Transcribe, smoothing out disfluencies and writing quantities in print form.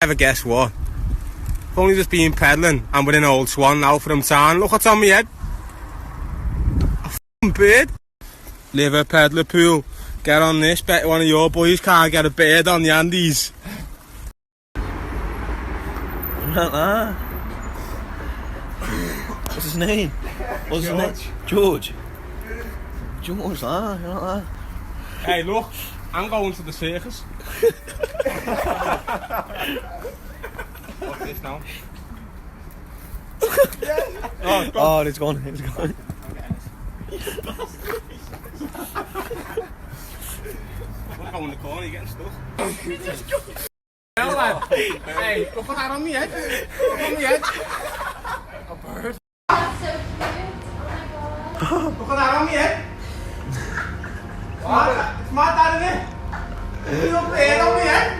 Ever guess what? I've only just been pedalling and we're in Old Swan now from town. Look what's on my head. A f***ing bird. Liver peddler pool. Get on this. Bet one of your boys can't get a bird on the Andes. Like that. What's his name? What's his name? George. George, like that. Hey, look. I'm going to the circus. What's this now? Oh, it's gone. It's gone. Look out in the corner, you're getting stuck. Lad. Hey, look at that on me head. Look on me head. A bird. That's so cute. Oh my god. Look at that on me head. What? It's my dad, isn't it? Little bird on me head.